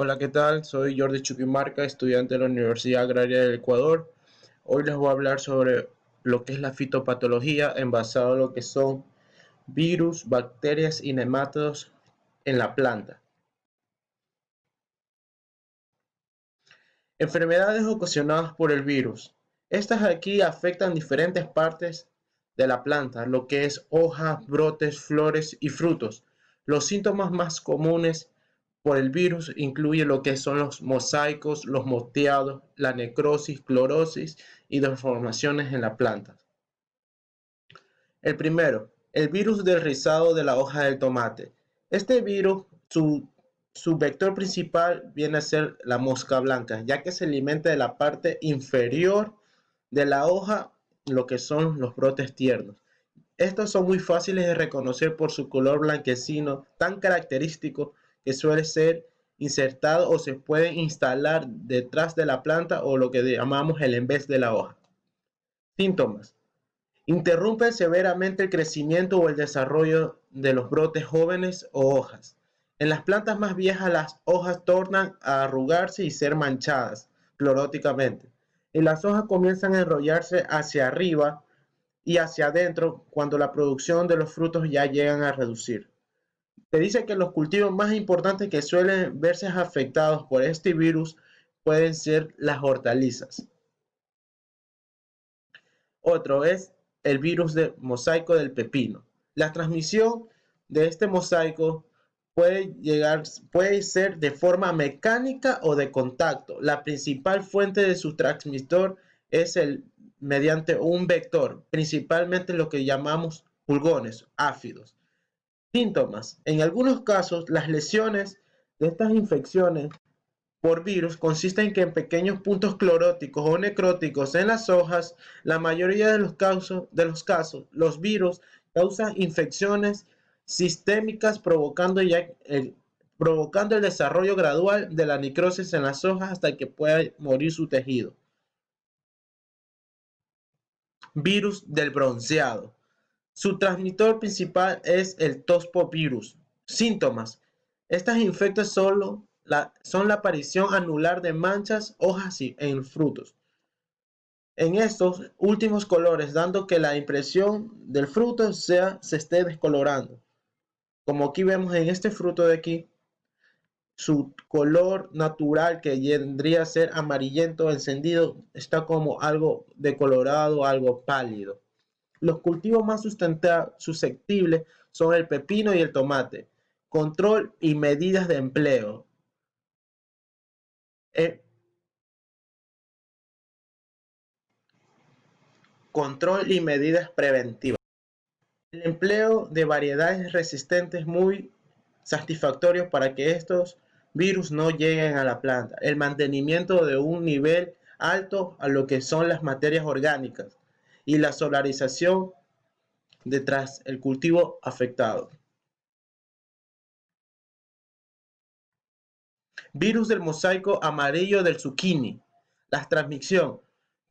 Hola, ¿qué tal? Soy Jordi Chuquimarca, estudiante de la Universidad Agraria del Ecuador. Hoy les voy a hablar sobre lo que es la fitopatología en basado en lo que son virus, bacterias y nematodos en la planta. Enfermedades ocasionadas por el virus. Estas aquí afectan diferentes partes de la planta, lo que es hojas, brotes, flores y frutos. Los síntomas más comunes por el virus incluyen lo que son los mosaicos, los moteados, la necrosis, clorosis y deformaciones en la planta. El primero, el virus del rizado de la hoja del tomate. Este virus, su vector principal viene a ser la mosca blanca, ya que se alimenta de la parte inferior de la hoja, lo que son los brotes tiernos. Estos son muy fáciles de reconocer por su color blanquecino tan característico que suele ser insertado o se puede instalar detrás de la planta o lo que llamamos el embés de la hoja. Síntomas. Interrumpe severamente el crecimiento o el desarrollo de los brotes jóvenes o hojas. En las plantas más viejas las hojas tornan a arrugarse y ser manchadas cloróticamente. Y las hojas comienzan a enrollarse hacia arriba y hacia adentro cuando la producción de los frutos ya llegan a reducir. Se dice que los cultivos más importantes que suelen verse afectados por este virus pueden ser las hortalizas. Otro es el virus de mosaico del pepino. La transmisión de este mosaico puede ser de forma mecánica o de contacto. La principal fuente de su transmisor es mediante un vector, principalmente lo que llamamos pulgones áfidos. Síntomas. En algunos casos, las lesiones de estas infecciones por virus consiste en que en pequeños puntos cloróticos o necróticos en las hojas, la mayoría de los casos, los virus causan infecciones sistémicas provocando el desarrollo gradual de la necrosis en las hojas hasta que pueda morir su tejido. Virus del bronceado. Su transmisor principal es el tospovirus. Síntomas. Estas infecciones son la aparición anular de manchas, hojas y en frutos. En estos últimos colores, dando que la impresión del fruto se esté descolorando. Como aquí vemos en este fruto de aquí, su color natural que tendría a ser amarillento encendido está como algo decolorado, algo pálido. Los cultivos más susceptibles son el pepino y el tomate. Control y medidas de empleo. Eh, Control y medidas preventivas. El empleo de variedades resistentes muy satisfactorios para que estos virus no lleguen a la planta. El mantenimiento de un nivel alto a lo que son las materias orgánicas y la solarización detrás el cultivo afectado. Virus del mosaico amarillo del zucchini. La transmisión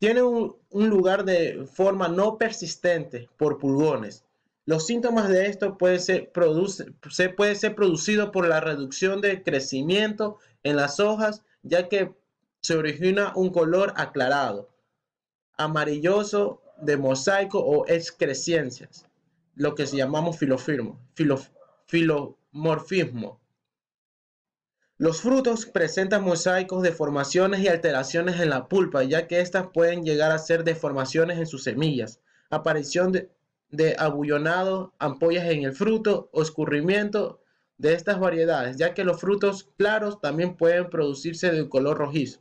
tiene un lugar de forma no persistente por pulgones. Los síntomas de esto puede ser producido por la reducción de crecimiento en las hojas, ya que se origina un color aclarado, amarilloso de mosaico o excrescencias, lo que llamamos filomorfismo. Los frutos presentan mosaicos, deformaciones y alteraciones en la pulpa, ya que estas pueden llegar a ser deformaciones en sus semillas, aparición de abullonado, ampollas en el fruto o escurrimiento de estas variedades, ya que los frutos claros también pueden producirse de color rojizo.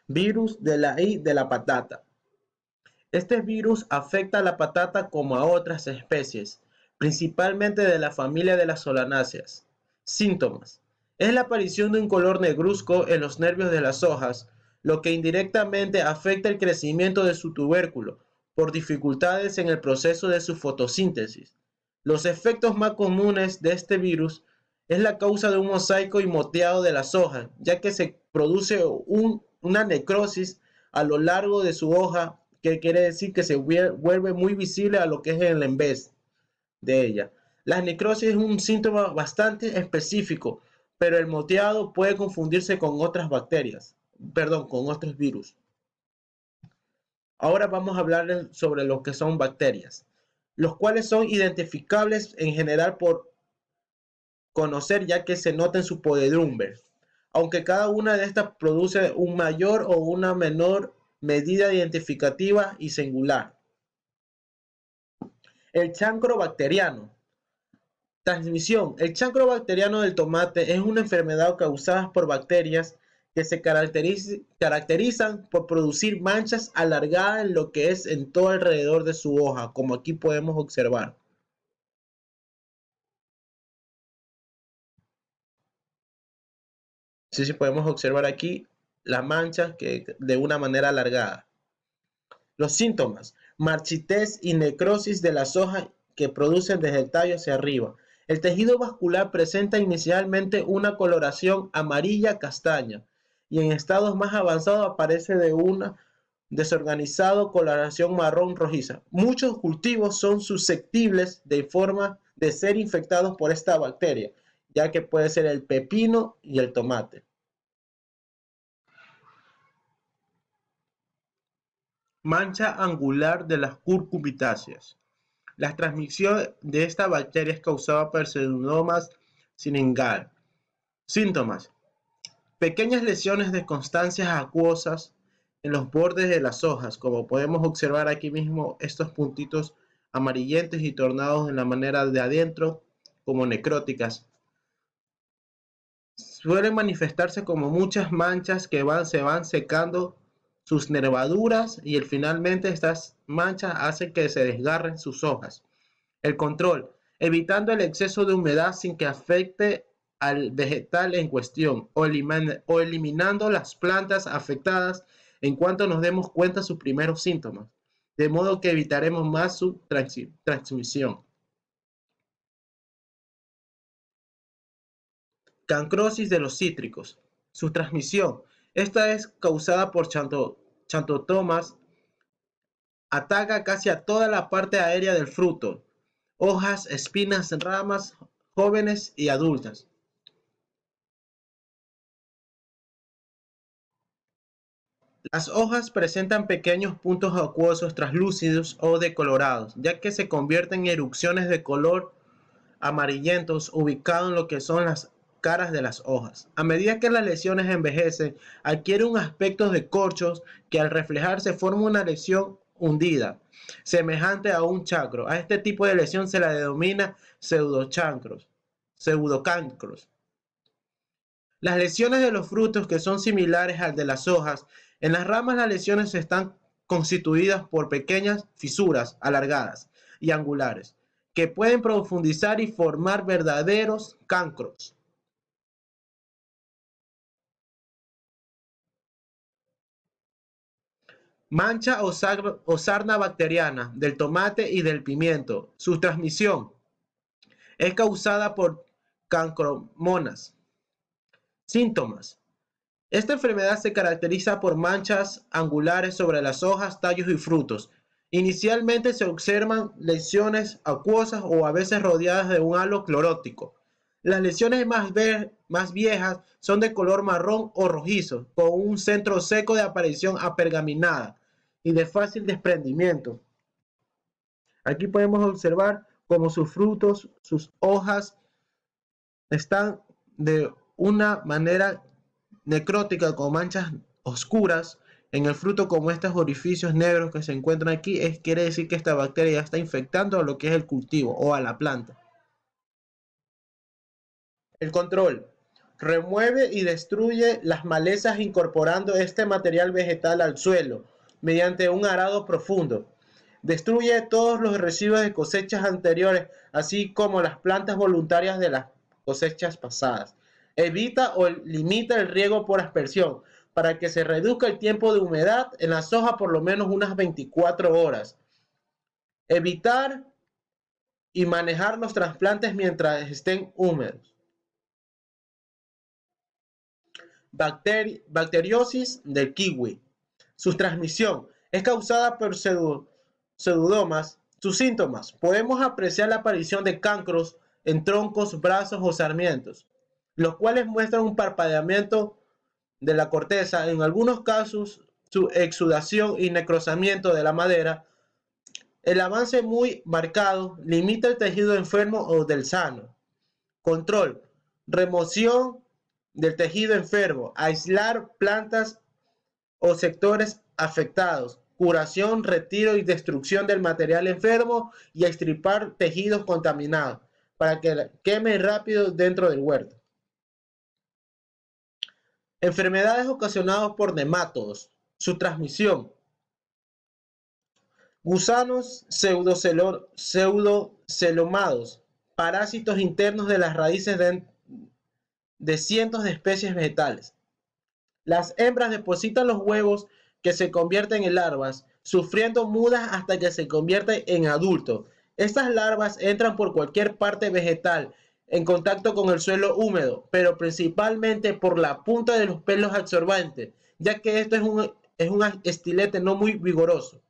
Virus de la I de la patata. Este virus afecta a la patata como a otras especies, principalmente de la familia de las solanáceas. Síntomas. Es la aparición de un color negruzco en los nervios de las hojas, lo que indirectamente afecta el crecimiento de su tubérculo por dificultades en el proceso de su fotosíntesis. Los efectos más comunes de este virus es la causa de un mosaico y moteado de las hojas, ya que se produce una necrosis a lo largo de su hoja, que quiere decir que se vuelve muy visible a lo que es el embés de ella. La necrosis es un síntoma bastante específico pero el moteado puede confundirse con otras bacterias, perdón, con otros virus. Ahora vamos a hablar sobre lo que son bacterias, los cuales son identificables en general por conocer ya que se nota en su podredumbre, aunque cada una de estas produce un mayor o una menor medida identificativa y singular. El chancro bacteriano. Transmisión. El chancro bacteriano del tomate es una enfermedad causada por bacterias que se caracterizan por producir manchas alargadas en lo que es en todo alrededor de su hoja, como aquí podemos observar. Sí, podemos observar aquí las manchas de una manera alargada. Los síntomas: marchitez y necrosis de las hojas que producen desde el tallo hacia arriba. El tejido vascular presenta inicialmente una coloración amarilla castaña y en estados más avanzados aparece de una desorganizado coloración marrón rojiza. Muchos cultivos son susceptibles de forma de ser infectados por esta bacteria, ya que puede ser el pepino y el tomate. Mancha angular de las curcubitáceas. La transmisión de esta bacteria es causada por Pseudomonas syringale. Síntomas: pequeñas lesiones de constancias acuosas en los bordes de las hojas, como podemos observar aquí mismo estos puntitos amarillentos y tornados en la manera de adentro como necróticas. Suelen manifestarse como muchas manchas que se van secando sus nervaduras y finalmente estas manchas hacen que se desgarren sus hojas. El control: evitando el exceso de humedad sin que afecte al vegetal en cuestión o eliminando las plantas afectadas en cuanto nos demos cuenta de sus primeros síntomas, de modo que evitaremos más su transmisión. Cancrosis de los cítricos. Su transmisión. Esta es causada por Xanthomas. Ataca casi a toda la parte aérea del fruto, hojas, espinas, ramas, jóvenes y adultas. Las hojas presentan pequeños puntos acuosos translúcidos o decolorados, ya que se convierten en erupciones de color amarillentos ubicados en lo que son las caras de las hojas. A medida que las lesiones envejecen, adquiere un aspecto de corchos que al reflejarse forma una lesión hundida, semejante a un chacro. A este tipo de lesión se la denomina pseudocancros. Las lesiones de los frutos que son similares al de las hojas, en las ramas las lesiones están constituidas por pequeñas fisuras alargadas y angulares, que pueden profundizar y formar verdaderos cancros. Mancha o sarna bacteriana del tomate y del pimiento. Su transmisión es causada por cancromonas. Síntomas: esta enfermedad se caracteriza por manchas angulares sobre las hojas, tallos y frutos. Inicialmente se observan lesiones acuosas o a veces rodeadas de un halo clorótico. Las lesiones más viejas son de color marrón o rojizo, con un centro seco de aparición apergaminada y de fácil desprendimiento. Aquí podemos observar cómo sus frutos, sus hojas están de una manera necrótica con manchas oscuras en el fruto, como estos orificios negros que se encuentran aquí. Quiere decir que esta bacteria ya está infectando a lo que es el cultivo o a la planta. El control: remueve y destruye las malezas incorporando este material vegetal al suelo mediante un arado profundo. Destruye todos los residuos de cosechas anteriores, así como las plantas voluntarias de las cosechas pasadas. Evita o limita el riego por aspersión para que se reduzca el tiempo de humedad en las hojas por lo menos unas 24 horas. Evitar y manejar los trasplantes mientras estén húmedos. Bacteriosis del kiwi. Su transmisión es causada por pseudomonas. Sus síntomas: podemos apreciar la aparición de cancros en troncos, brazos o sarmientos. los cuales muestran un parpadeamiento de la corteza, en algunos casos su exudación y necrosamiento de la madera. El avance muy marcado limita el tejido enfermo o del sano. Control: remoción del tejido enfermo, aislar plantas o sectores afectados, curación, retiro y destrucción del material enfermo y extirpar tejidos contaminados para que queme rápido dentro del huerto. Enfermedades ocasionadas por nematodos. Su transmisión: gusanos pseudocelomados, parásitos internos de las raíces de cientos de especies vegetales. Las hembras depositan los huevos que se convierten en larvas, sufriendo mudas hasta que se convierten en adultos. Estas larvas entran por cualquier parte vegetal en contacto con el suelo húmedo, pero principalmente por la punta de los pelos absorbantes, ya que esto es un estilete no muy vigoroso.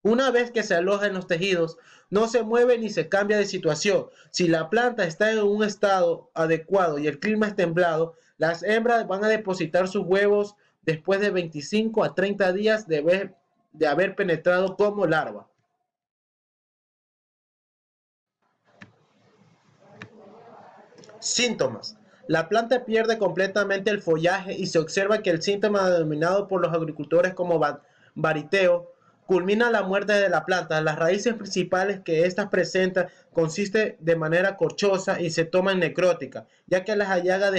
Una vez que se aloja en los tejidos, no se mueve ni se cambia de situación. Si la planta está en un estado adecuado y el clima es templado, las hembras van a depositar sus huevos después de 25 a 30 días de haber penetrado como larva. Síntomas: la planta pierde completamente el follaje y se observa que el síntoma denominado por los agricultores como variteo culmina la muerte de la planta. Las raíces principales que éstas presentan consiste de manera corchosa y se toman necróticas, ya que las llagas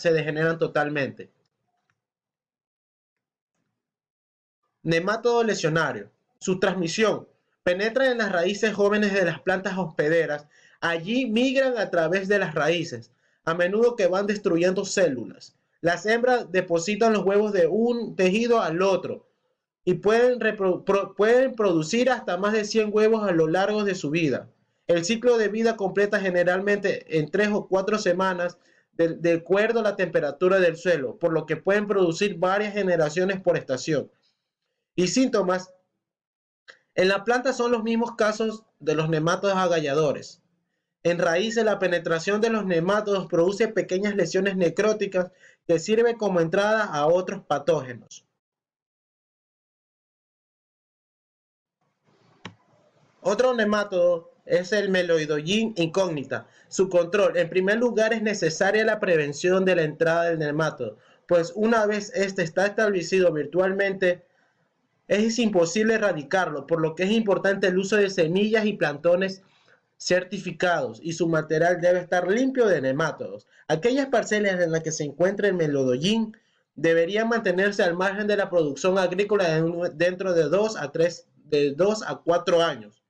se degeneran totalmente. Nematodo lesionario. Su transmisión: penetra en las raíces jóvenes de las plantas hospederas. Allí migran a través de las raíces, a menudo que van destruyendo células. Las hembras depositan los huevos de un tejido al otro y pueden producir hasta más de 100 huevos a lo largo de su vida. El ciclo de vida completa generalmente en 3 o 4 semanas, de acuerdo a la temperatura del suelo, por lo que pueden producir varias generaciones por estación. Y síntomas: en la planta son los mismos casos de los nematodos agalladores. En raíces, la penetración de los nematodos produce pequeñas lesiones necróticas que sirven como entrada a otros patógenos. Otro nematodo es el Meloidogyne incógnita. Su control: en primer lugar, es necesaria la prevención de la entrada del nematodo, pues una vez este está establecido virtualmente, es imposible erradicarlo, por lo que es importante el uso de semillas y plantones certificados, y su material debe estar limpio de nemátodos. Aquellas parcelas en las que se encuentre el melodollín deberían mantenerse al margen de la producción agrícola dentro de 2 a 4 años.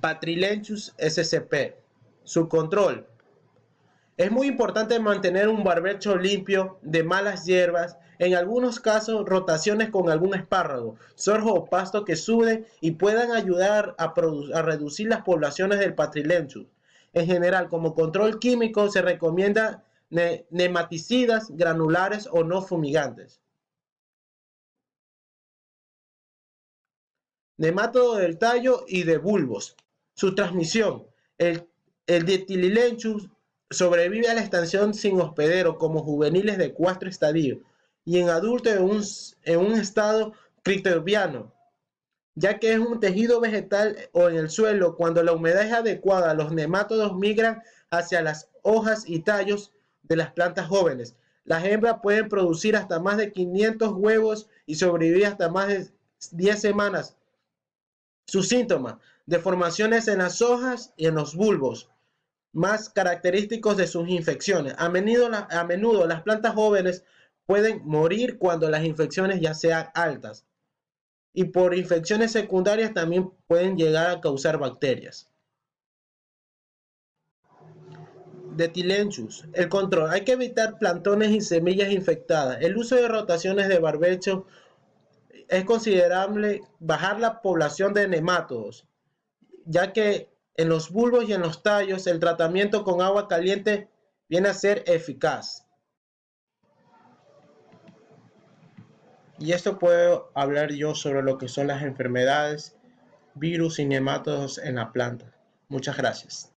Patrilenchus sp. Su control: es muy importante mantener un barbecho limpio de malas hierbas, en algunos casos rotaciones con algún espárrago, sorgo o pasto que sude y puedan ayudar a reducir las poblaciones del Patrilenchus. En general, como control químico, se recomienda nematicidas granulares o no fumigantes. Nematodo del tallo y de bulbos. Su transmisión: el Dictylilenchus sobrevive a la estación sin hospedero como juveniles de 4 estadios y en adultos en un estado criptobiano, ya que es un tejido vegetal o en el suelo. Cuando la humedad es adecuada, los nemátodos migran hacia las hojas y tallos de las plantas jóvenes. Las hembras pueden producir hasta más de 500 huevos y sobrevivir hasta más de 10 semanas. Sus síntomas: deformaciones en las hojas y en los bulbos, más característicos de sus infecciones. A menudo las plantas jóvenes pueden morir cuando las infecciones ya sean altas. Y por infecciones secundarias también pueden llegar a causar bacterias. De Tilenchus. El control: hay que evitar plantones y semillas infectadas. El uso de rotaciones de barbecho es considerable bajar la población de nemátodos, ya que en los bulbos y en los tallos el tratamiento con agua caliente viene a ser eficaz. Y esto puedo hablar yo sobre lo que son las enfermedades, virus y nemátodos en la planta. Muchas gracias.